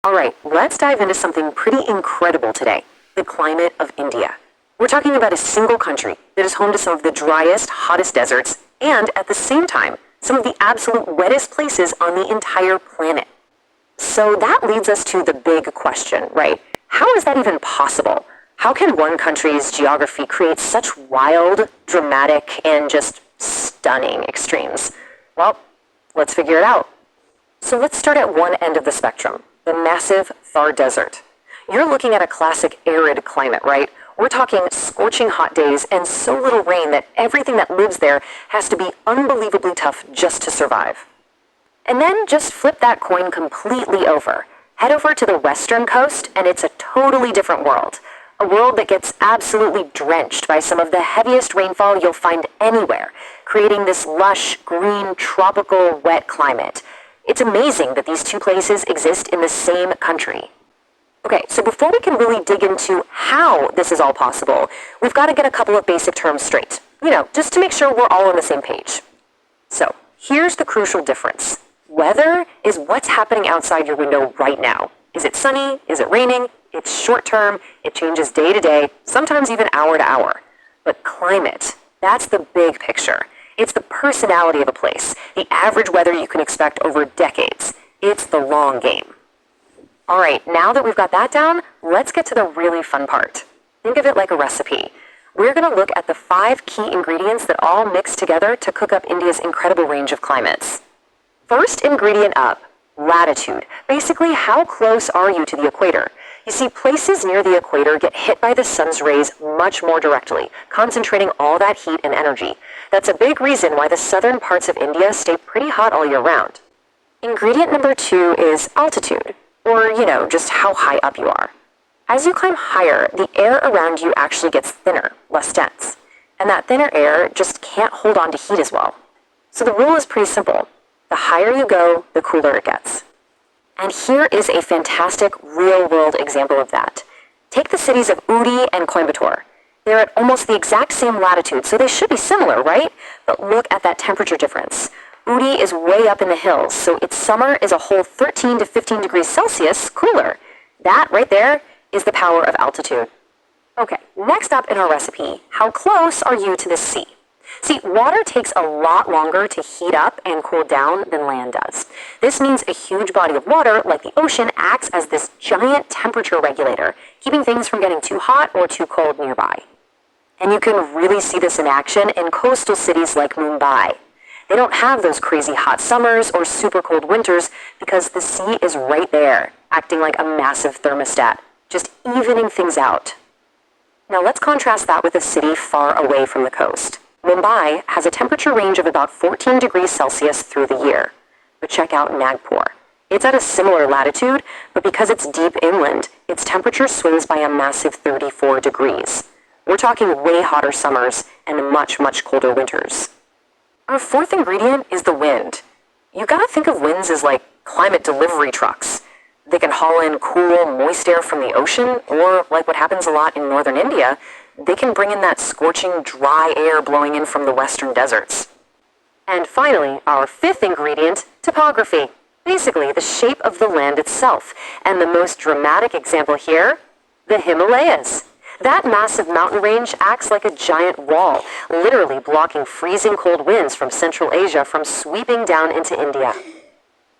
All right, let's dive into something pretty incredible today, the climate of India. We're talking about a single country that is home to some of the driest, hottest deserts, and at the same time, some of the absolute wettest places on the entire planet. So that leads us to the big question, right? How is that even possible? How can one country's geography create such wild, dramatic, and just stunning extremes? Well, let's figure it out. So let's start at one end of the spectrum, the massive Thar Desert. You're looking at a classic arid climate, right? We're talking scorching hot days and so little rain that everything that lives there has to be unbelievably tough just to survive. And then just flip that coin completely over. Head over to the western coast and it's a totally different world. A world that gets absolutely drenched by some of the heaviest rainfall you'll find anywhere, creating this lush, green, tropical, wet climate. It's amazing that these two places exist in the same country. Okay, so before we can really dig into how this is all possible, we've got to get a couple of basic terms straight. Just to make sure we're all on the same page. So, here's the crucial difference. Weather is what's happening outside your window right now. Is it sunny? Is it raining? It's short term, it changes day to day, sometimes even hour to hour. But climate, that's the big picture. It's the personality of a place, the average weather you can expect over decades. It's the long game. All right, now that we've got that down, let's get to the really fun part. Think of it like a recipe. We're going to look at the 5 key ingredients that all mix together to cook up India's incredible range of climates. First ingredient up, latitude. Basically, how close are you to the equator? You see, places near the equator get hit by the sun's rays much more directly, concentrating all that heat and energy. That's a big reason why the southern parts of India stay pretty hot all year round. Ingredient number 2 is altitude, or, just how high up you are. As you climb higher, the air around you actually gets thinner, less dense. And that thinner air just can't hold on to heat as well. So the rule is pretty simple. The higher you go, the cooler it gets. And here is a fantastic real-world example of that. Take the cities of Uri and Coimbatore. They're at almost the exact same latitude, so they should be similar, right? But look at that temperature difference. Uri is way up in the hills, so its summer is a whole 13 to 15 degrees Celsius cooler. That right there is the power of altitude. Okay, next up in our recipe, how close are you to the sea? See, water takes a lot longer to heat up and cool down than land does. This means a huge body of water, like the ocean, acts as this giant temperature regulator, keeping things from getting too hot or too cold nearby. And you can really see this in action in coastal cities like Mumbai. They don't have those crazy hot summers or super cold winters because the sea is right there, acting like a massive thermostat, just evening things out. Now let's contrast that with a city far away from the coast. Mumbai has a temperature range of about 14 degrees Celsius through the year. But check out Nagpur. It's at a similar latitude, but because it's deep inland, its temperature swings by a massive 34 degrees. We're talking way hotter summers and much, much colder winters. Our fourth ingredient is the wind. You gotta think of winds as like climate delivery trucks. They can haul in cool, moist air from the ocean, or like what happens a lot in northern India, they can bring in that scorching, dry air blowing in from the western deserts. And finally, our fifth ingredient, topography. Basically, the shape of the land itself. And the most dramatic example here, the Himalayas. That massive mountain range acts like a giant wall, literally blocking freezing cold winds from Central Asia from sweeping down into India.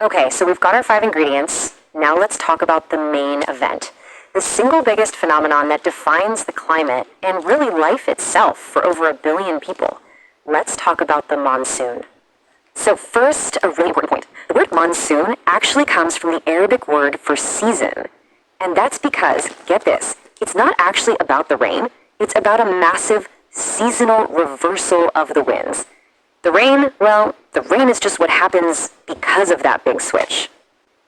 Okay, so we've got our 5 ingredients. Now let's talk about the main event. The single biggest phenomenon that defines the climate and really life itself for over 1 billion people. Let's talk about the monsoon. So first, a really important point. The word monsoon actually comes from the Arabic word for season. And that's because, get this, it's not actually about the rain. It's about a massive seasonal reversal of the winds. The rain is just what happens because of that big switch.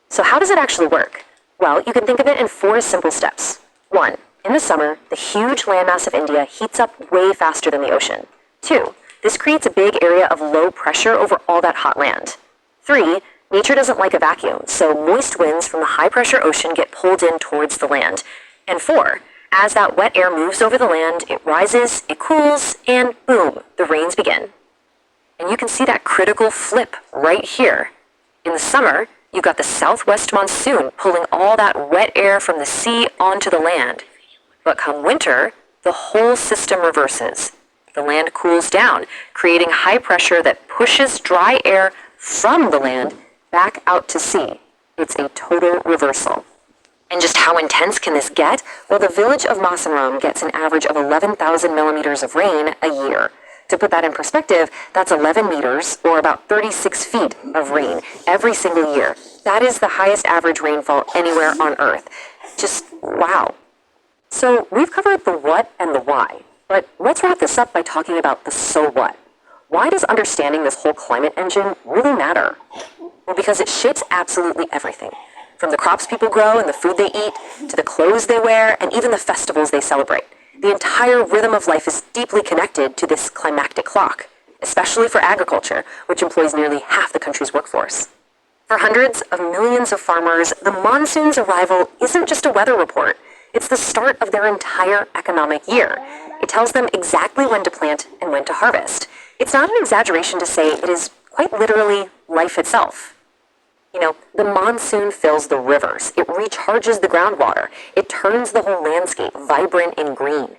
So how does it actually work? Well, you can think of it in 4 simple steps. 1. In the summer, the huge landmass of India heats up way faster than the ocean. 2. This creates a big area of low pressure over all that hot land. 3. Nature doesn't like a vacuum, so moist winds from the high-pressure ocean get pulled in towards the land. And 4. As that wet air moves over the land, it rises, it cools, and boom, the rains begin. And you can see that critical flip right here. In the summer, You've got the southwest monsoon pulling all that wet air from the sea onto the land. But come winter, the whole system reverses. The land cools down, creating high pressure that pushes dry air from the land back out to sea. It's a total reversal. And just how intense can this get? Well, the village of Masanram gets an average of 11,000 millimeters of rain a year. To put that in perspective, that's 11 meters, or about 36 feet of rain every single year. That is the highest average rainfall anywhere on Earth. Just wow. So we've covered the what and the why, but let's wrap this up by talking about the so what. Why does understanding this whole climate engine really matter? Well, because it shapes absolutely everything. From the crops people grow and the food they eat, to the clothes they wear, and even the festivals they celebrate. The entire rhythm of life is deeply connected to this climactic clock, especially for agriculture, which employs nearly half the country's workforce. For hundreds of millions of farmers, the monsoon's arrival isn't just a weather report. It's the start of their entire economic year. It tells them exactly when to plant and when to harvest. It's not an exaggeration to say it is quite literally life itself. You know, the monsoon fills the rivers. It recharges the groundwater. It turns the whole landscape vibrant and green.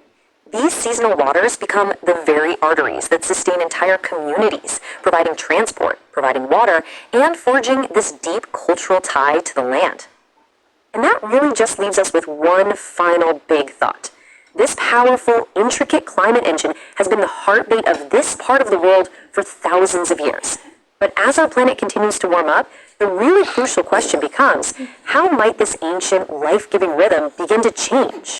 These seasonal waters become the very arteries that sustain entire communities, providing transport, providing water, and forging this deep cultural tie to the land. And that really just leaves us with one final big thought. This powerful, intricate climate engine has been the heartbeat of this part of the world for thousands of years. But as our planet continues to warm up, the really crucial question becomes, how might this ancient, life-giving rhythm begin to change?